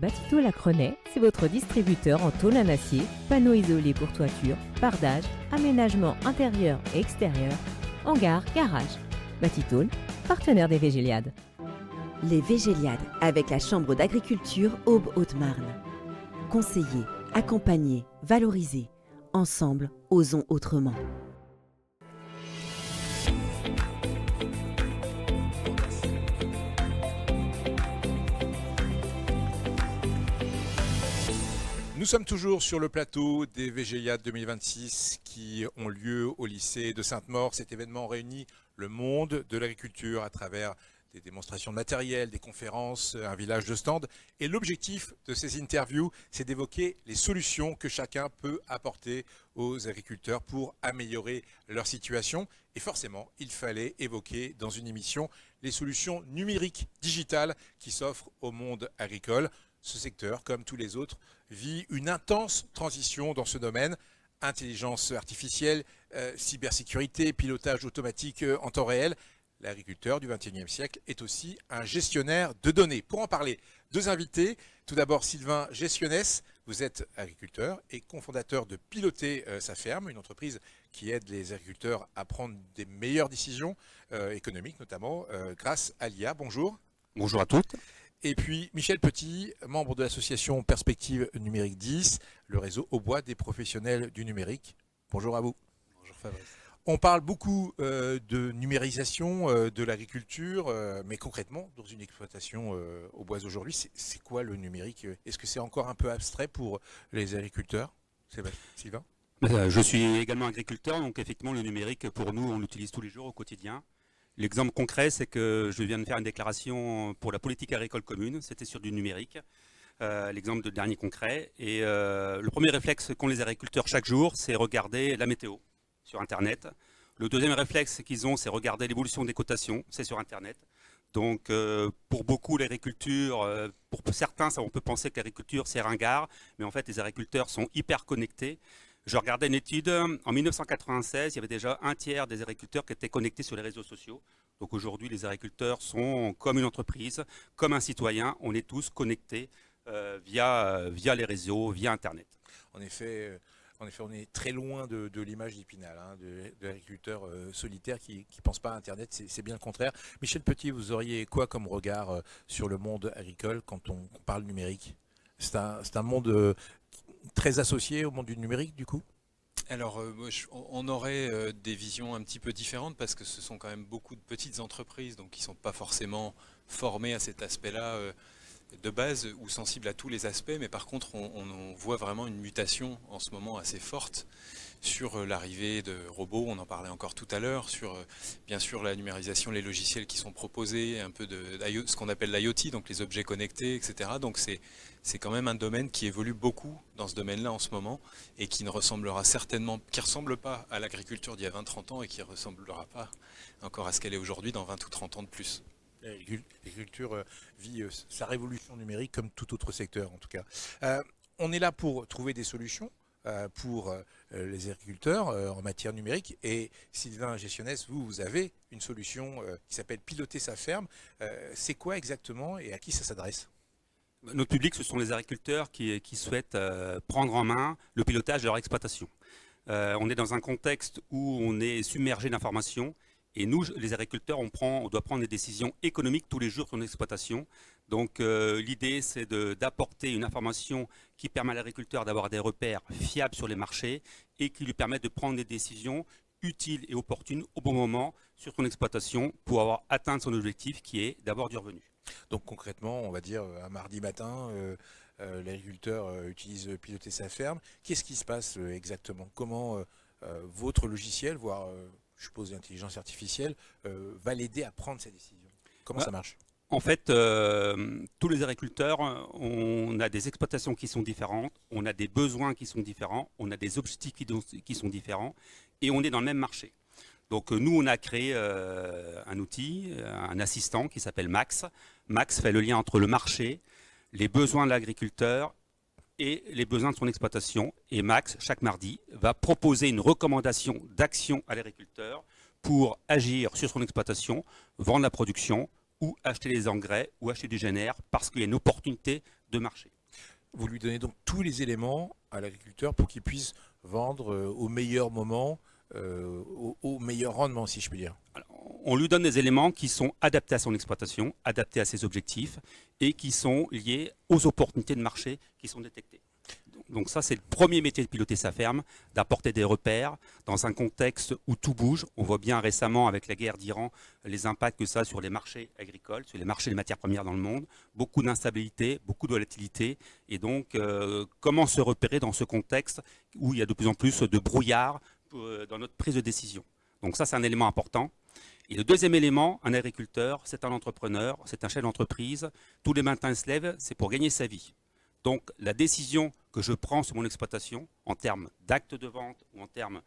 Batito Lacrenay, c'est votre distributeur en tôle en acier, panneaux isolés pour toiture, bardage, aménagement intérieur et extérieur, hangar, garage. Batitôle, partenaire des Végéliades. Les Végéliades avec la Chambre d'agriculture Aube-Haute-Marne. Conseiller, accompagner, valoriser. Ensemble, osons autrement. Nous sommes toujours sur le plateau des Végéliades 2026 qui ont lieu au lycée de Sainte-Maure. Cet événement réunit le monde de l'agriculture à travers des démonstrations de matériel, des conférences, un village de stands. Et l'objectif de ces interviews, c'est d'évoquer les solutions que chacun peut apporter aux agriculteurs pour améliorer leur situation. Et forcément, il fallait évoquer dans une émission les solutions numériques, digitales qui s'offrent au monde agricole. Ce secteur, comme tous les autres, vit une intense transition dans ce domaine. Intelligence artificielle, cybersécurité, pilotage automatique en temps réel. L'agriculteur du XXIe siècle est aussi un gestionnaire de données. Pour en parler, deux invités. Tout d'abord, Sylvain Gessionnès. Vous êtes agriculteur et cofondateur de Piloter sa ferme, une entreprise qui aide les agriculteurs à prendre des meilleures décisions économiques, notamment grâce à l'IA. Bonjour. Bonjour à toutes. Et puis Michel Petit, membre de l'association Perspective Numérique 10, le réseau au bois des professionnels du numérique. Bonjour à vous. Bonjour Fabrice. On parle beaucoup de numérisation de l'agriculture, mais concrètement, dans une exploitation au bois aujourd'hui, c'est quoi le numérique? Est-ce que c'est encore un peu abstrait pour les agriculteurs? Sylvain? Je suis également agriculteur, donc effectivement le numérique, pour nous, on l'utilise tous les jours au quotidien. L'exemple concret, c'est que je viens de faire une déclaration pour la politique agricole commune, c'était sur du numérique, l'exemple de dernier concret. Et le premier réflexe qu'ont les agriculteurs chaque jour, c'est regarder la météo sur Internet. Le deuxième réflexe qu'ils ont, c'est regarder l'évolution des cotations, c'est sur Internet. Donc pour beaucoup, l'agriculture, pour certains, on peut penser que l'agriculture, c'est ringard, mais en fait, les agriculteurs sont hyper connectés. Je regardais une étude, en 1996, il y avait déjà un tiers des agriculteurs qui étaient connectés sur les réseaux sociaux. Donc aujourd'hui, les agriculteurs sont comme une entreprise, comme un citoyen, on est tous connectés via les réseaux, via Internet. En effet, on est très loin de l'image d'Épinal, de l'agriculteur solitaire qui ne pense pas à Internet, c'est bien le contraire. Michel Petit, vous auriez quoi comme regard sur le monde agricole quand on parle numérique? C'est un monde très associé au monde du numérique, du coup? Alors, on aurait des visions un petit peu différentes parce que ce sont quand même beaucoup de petites entreprises, donc qui ne sont pas forcément formées à cet aspect-là de base ou sensibles à tous les aspects, mais par contre, on voit vraiment une mutation en ce moment assez forte sur l'arrivée de robots, on en parlait encore tout à l'heure, sur bien sûr la numérisation, les logiciels qui sont proposés, un peu de ce qu'on appelle l'IoT, donc les objets connectés, etc. Donc c'est quand même un domaine qui évolue beaucoup dans ce domaine-là en ce moment et qui ne ressemblera certainement, qui ne ressemble pas à l'agriculture d'il y a 20-30 ans et qui ne ressemblera pas encore à ce qu'elle est aujourd'hui dans 20 ou 30 ans de plus. L'agriculture vit sa révolution numérique comme tout autre secteur en tout cas. On est là pour trouver des solutions pour les agriculteurs en matière numérique. Et Sylvain Gessionnès, vous avez une solution qui s'appelle Piloter sa ferme. C'est quoi exactement et à qui ça s'adresse? Notre public, ce sont les agriculteurs qui souhaitent prendre en main le pilotage de leur exploitation. On est dans un contexte où on est submergé d'informations. Et nous, les agriculteurs, on doit prendre des décisions économiques tous les jours sur notre exploitation. Donc l'idée, c'est d'apporter une information qui permet à l'agriculteur d'avoir des repères fiables sur les marchés et qui lui permettent de prendre des décisions utiles et opportunes au bon moment sur son exploitation pour avoir atteint son objectif qui est d'avoir du revenu. Donc concrètement, on va dire un mardi matin, l'agriculteur utilise Piloter sa ferme. Qu'est-ce qui se passe exactement? Comment votre logiciel, voire je suppose l'intelligence artificielle, va l'aider à prendre ses décisions? Comment ça marche? En fait, tous les agriculteurs, on a des exploitations qui sont différentes, on a des besoins qui sont différents, on a des objectifs qui sont différents et on est dans le même marché. Donc nous, on a créé un outil, un assistant qui s'appelle Max. Max fait le lien entre le marché, les besoins de l'agriculteur et les besoins de son exploitation. Et Max, chaque mardi, va proposer une recommandation d'action à l'agriculteur pour agir sur son exploitation, vendre la production ou acheter des engrais ou acheter du GNR parce qu'il y a une opportunité de marché. Vous lui donnez donc tous les éléments à l'agriculteur pour qu'il puisse vendre au meilleur moment, au meilleur rendement, si je puis dire. Alors, on lui donne des éléments qui sont adaptés à son exploitation, adaptés à ses objectifs et qui sont liés aux opportunités de marché qui sont détectées. Donc ça, c'est le premier métier de piloter sa ferme, d'apporter des repères dans un contexte où tout bouge. On voit bien récemment avec la guerre d'Iran les impacts que ça a sur les marchés agricoles, sur les marchés des matières premières dans le monde. Beaucoup d'instabilité, beaucoup de volatilité. Et donc, comment se repérer dans ce contexte où il y a de plus en plus de brouillard dans notre prise de décision. Donc ça, c'est un élément important. Et le deuxième élément, un agriculteur, c'est un entrepreneur, c'est un chef d'entreprise. Tous les matins, il se lève, c'est pour gagner sa vie. Donc la décision que je prends sur mon exploitation, en termes d'acte de vente ou en termes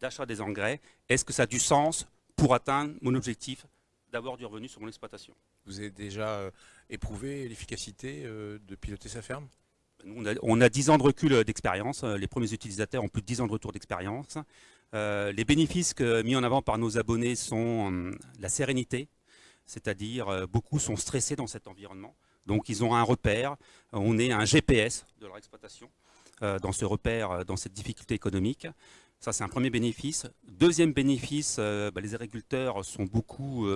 d'achat des engrais, est-ce que ça a du sens pour atteindre mon objectif d'avoir du revenu sur mon exploitation? Vous avez déjà éprouvé l'efficacité de piloter sa ferme? On a 10 ans de recul d'expérience. Les premiers utilisateurs ont plus de 10 ans de retour d'expérience. Les bénéfices mis en avant par nos abonnés sont la sérénité, c'est-à-dire beaucoup sont stressés dans cet environnement. Donc ils ont un repère, on est un GPS de leur exploitation dans ce repère, dans cette difficulté économique. Ça, c'est un premier bénéfice. Deuxième bénéfice, les agriculteurs sont beaucoup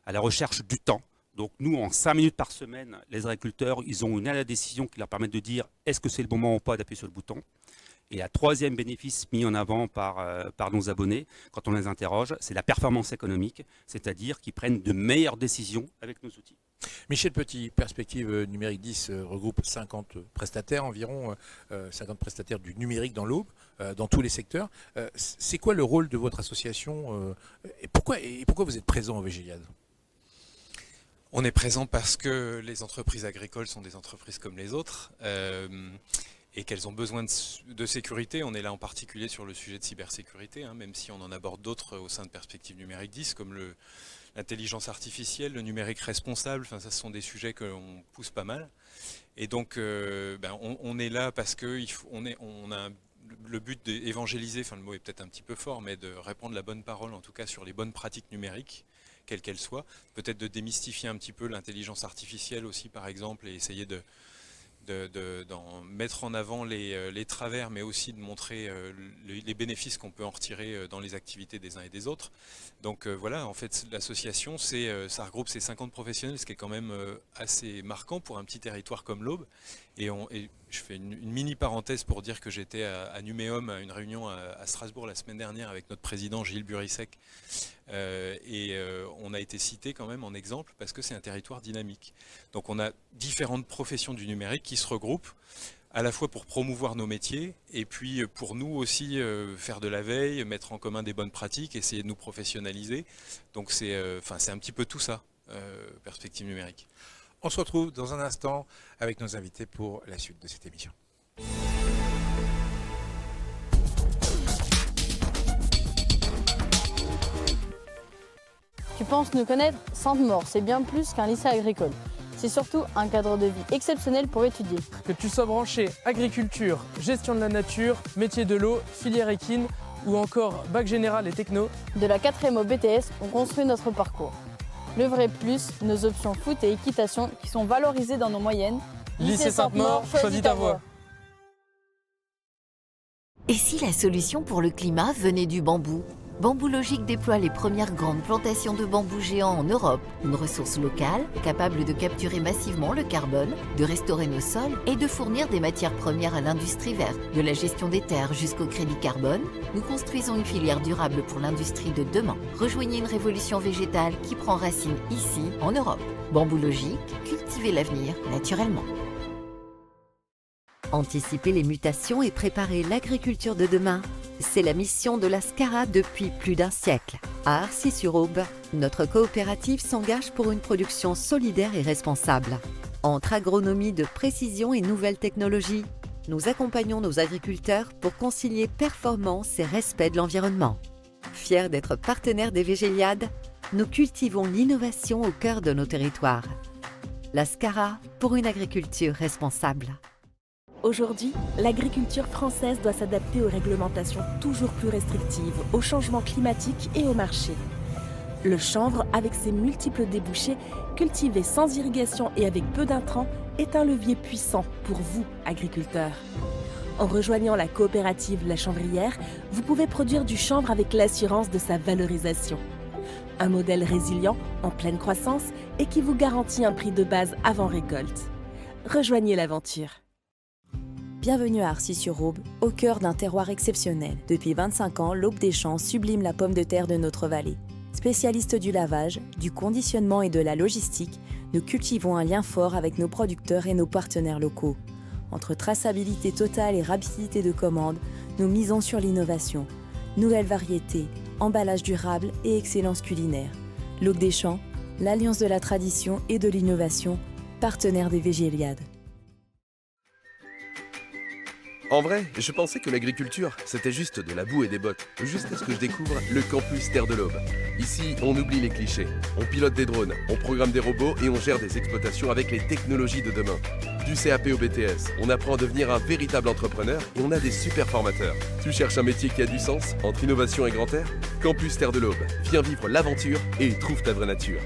à la recherche du temps. Donc nous, en 5 minutes par semaine, les agriculteurs, ils ont une à la décision qui leur permet de dire est-ce que c'est le bon moment ou pas d'appuyer sur le bouton. Et la troisième bénéfice mis en avant par nos abonnés, quand on les interroge, c'est la performance économique, c'est-à-dire qu'ils prennent de meilleures décisions avec nos outils. Michel Petit, Perspective Numérique 10 regroupe 50 prestataires, environ 50 prestataires du numérique dans l'Aube, dans tous les secteurs. C'est quoi le rôle de votre association et pourquoi vous êtes présent au Végéliade? On est présent parce que les entreprises agricoles sont des entreprises comme les autres et qu'elles ont besoin de sécurité. On est là en particulier sur le sujet de cybersécurité, même si on en aborde d'autres au sein de Perspective Numérique 10, comme l'intelligence artificielle, le numérique responsable. Enfin, ça, ce sont des sujets qu'on pousse pas mal. Et donc, on est là parce qu'on a le but d'évangéliser, enfin le mot est peut-être un petit peu fort, mais de répandre la bonne parole, en tout cas sur les bonnes pratiques numériques, quelles qu'elles soient. Peut-être de démystifier un petit peu l'intelligence artificielle aussi, par exemple, et essayer d'en mettre en avant les travers, mais aussi de montrer les bénéfices qu'on peut en retirer dans les activités des uns et des autres. Donc voilà, en fait, l'association, ça regroupe ces 50 professionnels, ce qui est quand même assez marquant pour un petit territoire comme l'Aube. Et je fais une mini parenthèse pour dire que j'étais à Numéum, à une réunion à Strasbourg la semaine dernière avec notre président Gilles Burissec. On a été cité quand même en exemple parce que c'est un territoire dynamique. Donc on a différentes professions du numérique qui se regroupent à la fois pour promouvoir nos métiers et puis pour nous aussi faire de la veille, mettre en commun des bonnes pratiques, essayer de nous professionnaliser. Donc c'est un petit peu tout ça, Perspective Numérique. On se retrouve dans un instant avec nos invités pour la suite de cette émission. Tu penses nous connaître? Sainte-Maure, c'est bien plus qu'un lycée agricole. C'est surtout un cadre de vie exceptionnel pour étudier. Que tu sois branché agriculture, gestion de la nature, métier de l'eau, filière équine ou encore bac général et techno. De la 4e au BTS, on construit notre parcours. Le vrai plus, nos options foot et équitation qui sont valorisées dans nos moyennes. Lycée Sainte-Maure, choisis ta voie. Et si la solution pour le climat venait du bambou? Bambou Logique déploie les premières grandes plantations de bambou géants en Europe, une ressource locale capable de capturer massivement le carbone, de restaurer nos sols et de fournir des matières premières à l'industrie verte. De la gestion des terres jusqu'au crédit carbone, nous construisons une filière durable pour l'industrie de demain. Rejoignez une révolution végétale qui prend racine ici, en Europe. Bambou Logique, cultivez l'avenir naturellement. Anticiper les mutations et préparer l'agriculture de demain, c'est la mission de la SCARA depuis plus d'un siècle. À Arcis-sur-Aube, notre coopérative s'engage pour une production solidaire et responsable. Entre agronomie de précision et nouvelles technologies, nous accompagnons nos agriculteurs pour concilier performance et respect de l'environnement. Fiers d'être partenaires des Végéliades, nous cultivons l'innovation au cœur de nos territoires. La SCARA pour une agriculture responsable. Aujourd'hui, l'agriculture française doit s'adapter aux réglementations toujours plus restrictives, aux changements climatiques et au marché. Le chanvre, avec ses multiples débouchés, cultivé sans irrigation et avec peu d'intrants, est un levier puissant pour vous, agriculteurs. En rejoignant la coopérative La Chanvrière, vous pouvez produire du chanvre avec l'assurance de sa valorisation. Un modèle résilient, en pleine croissance et qui vous garantit un prix de base avant récolte. Rejoignez l'aventure. Bienvenue à Arcis-sur-Aube, au cœur d'un terroir exceptionnel. Depuis 25 ans, l'Aube des Champs sublime la pomme de terre de notre vallée. Spécialistes du lavage, du conditionnement et de la logistique, nous cultivons un lien fort avec nos producteurs et nos partenaires locaux. Entre traçabilité totale et rapidité de commande, nous misons sur l'innovation. Nouvelles variétés, emballage durable et excellence culinaire. L'Aube des Champs, l'alliance de la tradition et de l'innovation, partenaire des Végéliades. En vrai, je pensais que l'agriculture, c'était juste de la boue et des bottes, jusqu'à ce que je découvre le campus Terre de l'Aube. Ici, on oublie les clichés. On pilote des drones, on programme des robots et on gère des exploitations avec les technologies de demain. Du CAP au BTS, on apprend à devenir un véritable entrepreneur et on a des super formateurs. Tu cherches un métier qui a du sens, entre innovation et grand air ? Campus Terre de l'Aube, viens vivre l'aventure et trouve ta vraie nature.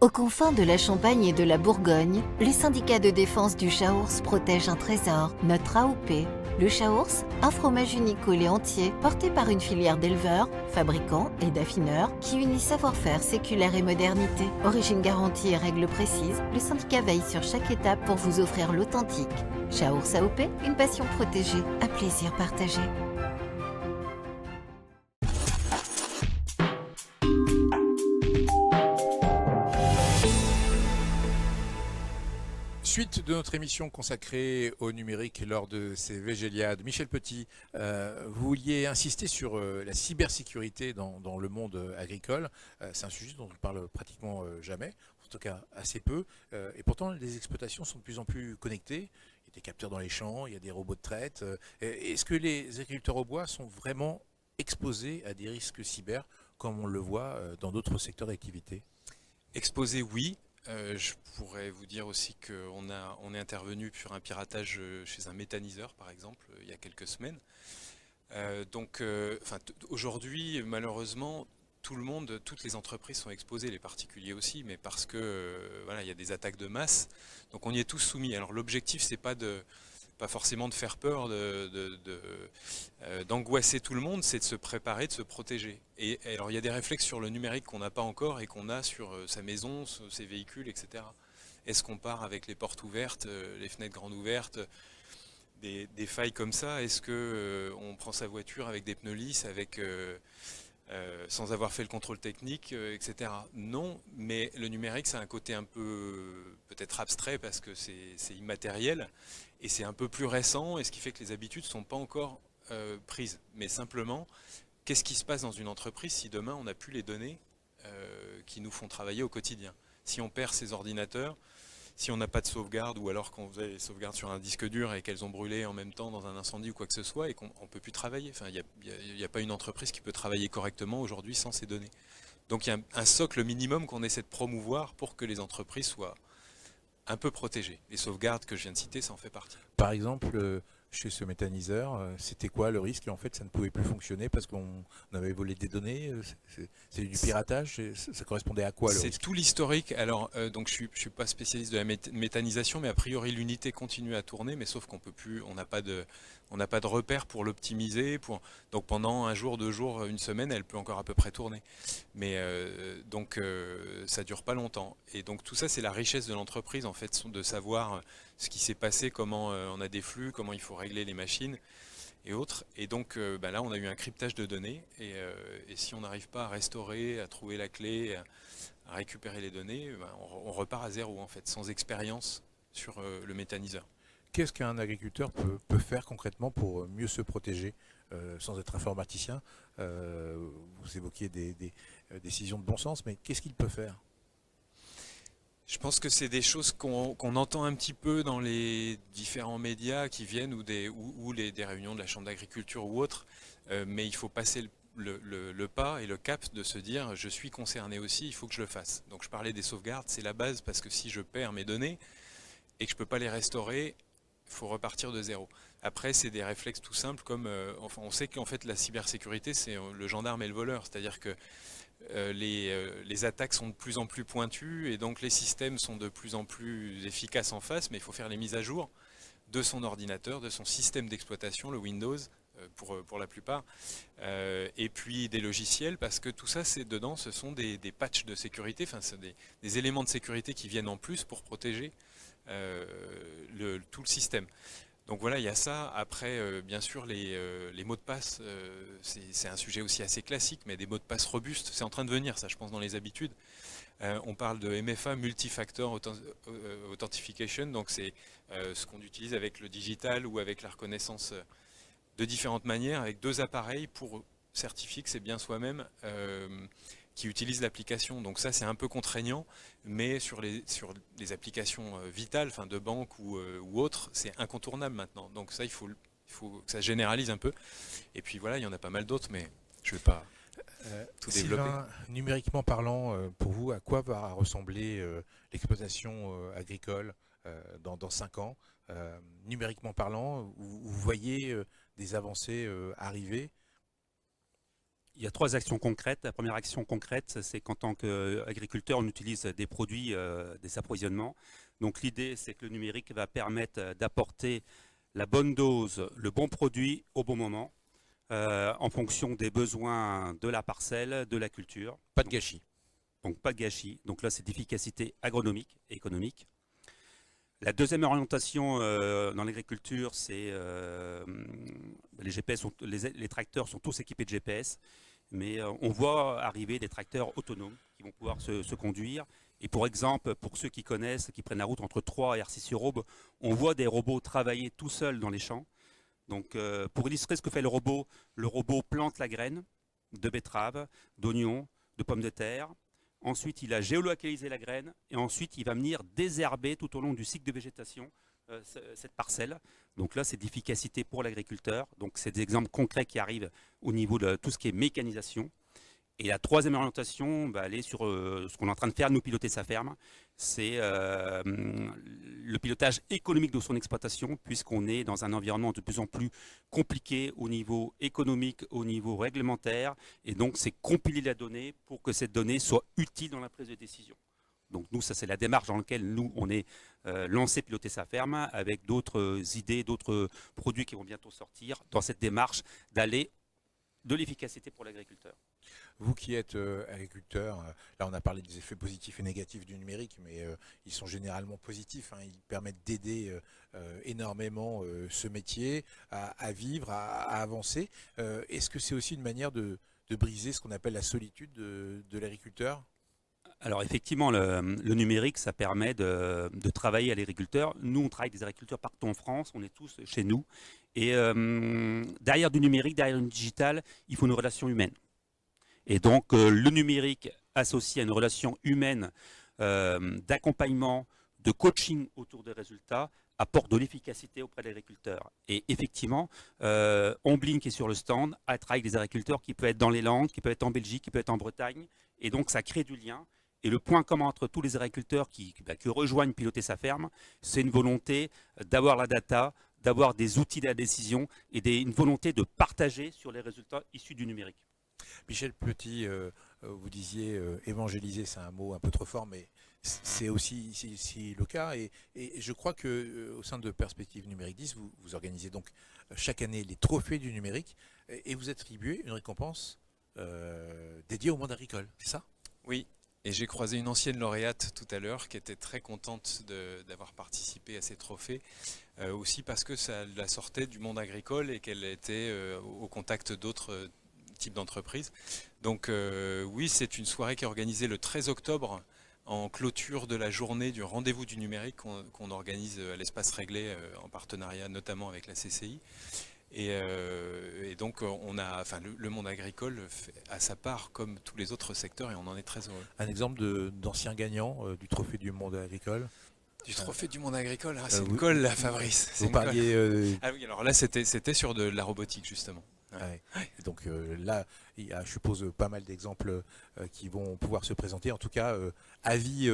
Aux confins de la Champagne et de la Bourgogne, le syndicat de défense du Chaours protège un trésor, notre AOP. Le Chaours, un fromage unique au lait entier, porté par une filière d'éleveurs, fabricants et d'affineurs qui unit savoir-faire séculaire et modernité. Origine garantie et règles précises, le syndicat veille sur chaque étape pour vous offrir l'authentique. Chaours AOP, une passion protégée, un plaisir partagé. Suite de notre émission consacrée au numérique lors de ces Végéliades. Michel Petit, vous vouliez insister sur la cybersécurité dans le monde agricole. C'est un sujet dont on ne parle pratiquement jamais, en tout cas assez peu. Et pourtant, les exploitations sont de plus en plus connectées. Il y a des capteurs dans les champs, il y a des robots de traite. Est-ce que les agriculteurs au bois sont vraiment exposés à des risques cyber, comme on le voit dans d'autres secteurs d'activité ? Exposés, oui. Je pourrais vous dire aussi qu'on est intervenu sur un piratage chez un méthaniseur, par exemple, il y a quelques semaines. Aujourd'hui, malheureusement, tout le monde, toutes les entreprises sont exposées, les particuliers aussi, mais parce que voilà, il y a des attaques de masse. Donc on y est tous soumis. Alors l'objectif, c'est pas forcément de faire peur, d'angoisser tout le monde, c'est de se préparer, de se protéger. Et alors il y a des réflexes sur le numérique qu'on n'a pas encore et qu'on a sur sa maison, ses véhicules, etc. Est-ce qu'on part avec les portes ouvertes, les fenêtres grandes ouvertes, des failles comme ça? Est-ce qu'on prend sa voiture avec des pneus lisses, sans avoir fait le contrôle technique, etc. Non, mais le numérique, c'est un côté un peu peut-être abstrait parce que c'est immatériel et c'est un peu plus récent, et ce qui fait que les habitudes ne sont pas encore prises. Mais simplement, qu'est-ce qui se passe dans une entreprise si demain on n'a plus les données qui nous font travailler au quotidien? Si on perd ses ordinateurs, si on n'a pas de sauvegarde, ou alors qu'on faisait les sauvegardes sur un disque dur et qu'elles ont brûlé en même temps dans un incendie ou quoi que ce soit, et qu'on ne peut plus travailler. Enfin, il n'y a pas une entreprise qui peut travailler correctement aujourd'hui sans ces données. Donc il y a un socle minimum qu'on essaie de promouvoir pour que les entreprises soient un peu protégées. Les sauvegardes que je viens de citer, ça en fait partie. Par exemple, chez ce méthaniseur, c'était quoi le risque? En fait, ça ne pouvait plus fonctionner parce qu'on avait volé des données. C'est du piratage. Ça correspondait à quoi le risque? C'est tout l'historique. Alors, donc je suis pas spécialiste de la méthanisation, mais a priori l'unité continue à tourner, mais sauf qu'on peut plus, on n'a pas de repère pour l'optimiser. Donc pendant un jour, 2 jours, une semaine, elle peut encore à peu près tourner. Mais ça dure pas longtemps. Et donc tout ça, c'est la richesse de l'entreprise en fait, de savoir ce qui s'est passé, comment on a des flux, comment il faut régler les machines et autres. Et donc là, on a eu un cryptage de données. Et si on n'arrive pas à restaurer, à trouver la clé, à récupérer les données, on repart à zéro en fait, sans expérience sur le méthaniseur. Qu'est-ce qu'un agriculteur peut faire concrètement pour mieux se protéger sans être informaticien? Vous évoquiez des décisions de bon sens, mais qu'est-ce qu'il peut faire? Je pense que c'est des choses qu'on entend un petit peu dans les différents médias qui viennent ou des réunions de la Chambre d'agriculture ou autres, mais il faut passer le pas et le cap de se dire je suis concerné aussi, il faut que je le fasse. Donc je parlais des sauvegardes, c'est la base parce que si je perds mes données et que je ne peux pas les restaurer, il faut repartir de zéro. Après, c'est des réflexes tout simples comme on sait qu'en fait la cybersécurité c'est le gendarme et le voleur, c'est-à-dire que les attaques sont de plus en plus pointues et donc les systèmes sont de plus en plus efficaces en face, mais il faut faire les mises à jour de son ordinateur, de son système d'exploitation, le Windows, pour la plupart, et puis des logiciels, parce que tout ça, dedans, ce sont des patchs de sécurité, enfin, c'est des éléments de sécurité qui viennent en plus pour protéger tout le système. Donc voilà, il y a ça. Après, bien sûr, les mots de passe, c'est un sujet aussi assez classique, mais des mots de passe robustes, c'est en train de venir, ça, je pense, dans les habitudes. On parle de MFA, Multi-Factor Authentication, donc c'est ce qu'on utilise avec le digital ou avec la reconnaissance de différentes manières, avec 2 appareils pour certifier que c'est bien soi-même qui utilise l'application. Donc ça, c'est un peu contraignant, mais sur les applications vitales, enfin de banque ou autres, c'est incontournable maintenant. Donc ça, il faut que ça se généralise un peu. Et puis voilà, il y en a pas mal d'autres, mais je ne vais pas tout développer. Sylvain, numériquement parlant, pour vous, à quoi va ressembler l'exploitation agricole dans 5 ans? Numériquement parlant, vous voyez des avancées arriver? Il y a 3 actions concrètes. La première action concrète, c'est qu'en tant qu'agriculteur, on utilise des produits, des approvisionnements. Donc l'idée, c'est que le numérique va permettre d'apporter la bonne dose, le bon produit au bon moment, en fonction des besoins de la parcelle, de la culture. Pas de gâchis. Donc pas de gâchis. Donc là, c'est d'efficacité agronomique et économique. La deuxième orientation dans l'agriculture, c'est les tracteurs sont tous équipés de GPS, mais on voit arriver des tracteurs autonomes qui vont pouvoir se conduire. Et pour exemple, pour ceux qui connaissent, qui prennent la route entre Troyes et Arcis-sur-Aube, on voit des robots travailler tout seuls dans les champs. Donc pour illustrer ce que fait le robot plante la graine de betterave, d'oignon, de pommes de terre. Ensuite, il a géolocalisé la graine et ensuite, il va venir désherber tout au long du cycle de végétation cette parcelle. Donc là, c'est d'efficacité pour l'agriculteur. Donc, c'est des exemples concrets qui arrivent au niveau de tout ce qui est mécanisation. Et la troisième orientation, elle est sur ce qu'on est en train de faire, nous piloter sa ferme. C'est le pilotage économique de son exploitation, puisqu'on est dans un environnement de plus en plus compliqué au niveau économique, au niveau réglementaire. Et donc, c'est compiler la donnée pour que cette donnée soit utile dans la prise de décision. Donc nous, ça c'est la démarche dans laquelle nous, on est lancé piloter sa ferme avec d'autres idées, d'autres produits qui vont bientôt sortir dans cette démarche d'aller de l'efficacité pour l'agriculteur. Vous qui êtes agriculteur, là on a parlé des effets positifs et négatifs du numérique, mais ils sont généralement positifs, hein, ils permettent d'aider énormément ce métier à vivre, à avancer. Est-ce que c'est aussi une manière de briser ce qu'on appelle la solitude de l'agriculteur ? Alors effectivement, le numérique, ça permet de travailler à l'agriculteur. Nous, on travaille avec des agriculteurs partout en France, on est tous chez nous. Et derrière du numérique, derrière une digital, il faut une relation humaine. Et donc le numérique associé à une relation humaine d'accompagnement, de coaching autour des résultats, apporte de l'efficacité auprès de l'agriculteur. Et effectivement, Omblin qui est sur le stand, a travaillé avec des agriculteurs qui peuvent être dans les Landes, qui peuvent être en Belgique, qui peuvent être en Bretagne. Et donc ça crée du lien. Et le point commun entre tous les agriculteurs qui rejoignent piloter sa ferme, c'est une volonté d'avoir la data, d'avoir des outils de la décision et une volonté de partager sur les résultats issus du numérique. Michel Petit, vous disiez évangéliser, c'est un mot un peu trop fort, mais c'est aussi le cas. Et je crois qu'au sein de Perspective Numérique 10, vous organisez donc chaque année les trophées du numérique et vous attribuez une récompense dédiée au monde agricole, c'est ça ? Oui. Et j'ai croisé une ancienne lauréate tout à l'heure qui était très contente d'avoir participé à ces trophées, aussi parce que ça la sortait du monde agricole et qu'elle était au contact d'autres types d'entreprises. Donc oui, c'est une soirée qui est organisée le 13 octobre en clôture de la journée du rendez-vous du numérique qu'on organise à l'espace réglé en partenariat notamment avec la CCI. Et donc le monde agricole a sa part comme tous les autres secteurs et on en est très heureux. Un exemple d'ancien gagnant du trophée du monde agricole ? Du trophée du monde agricole, c'est une colle là, Fabrice. Vous parliez... Ah oui, alors là c'était sur de la robotique justement. Ouais. Donc là, il y a, je suppose, pas mal d'exemples qui vont pouvoir se présenter. En tout cas, avis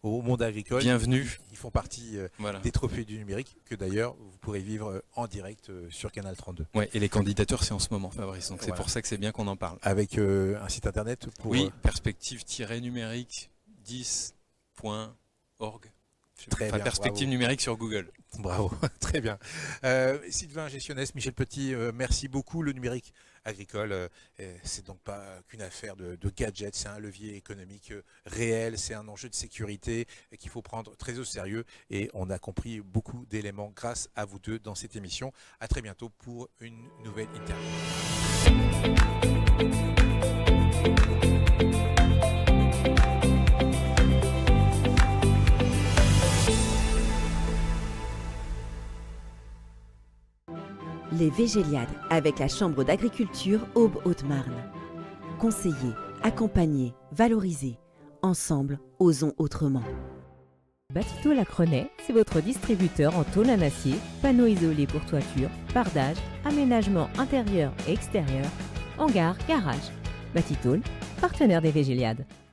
au monde agricole. Bienvenue. Ils font partie des trophées du numérique, que d'ailleurs, vous pourrez vivre en direct sur Canal 32. Ouais, et les candidatures, c'est en ce moment, Fabrice. Donc c'est pour ça que c'est bien qu'on en parle. Avec un site internet pour... Oui, perspective-numérique 10.org. Très bien, perspective bravo. numérique sur Google. Bravo, très bien. Sylvain Gestionnès, Michel Petit, merci beaucoup. Le numérique agricole, c'est donc pas qu'une affaire de gadgets, c'est un levier économique réel, c'est un enjeu de sécurité qu'il faut prendre très au sérieux et on a compris beaucoup d'éléments grâce à vous deux dans cette émission. À très bientôt pour une nouvelle interview. Les Végéliades avec la Chambre d'agriculture Aube-Haute-Marne. Conseiller, accompagner, valoriser. Ensemble, osons autrement. Batito Lacrenay, c'est votre distributeur en tôle en acier, panneaux isolés pour toiture, bardage, aménagement intérieur et extérieur, hangar, garage. Batitôle, partenaire des Végéliades.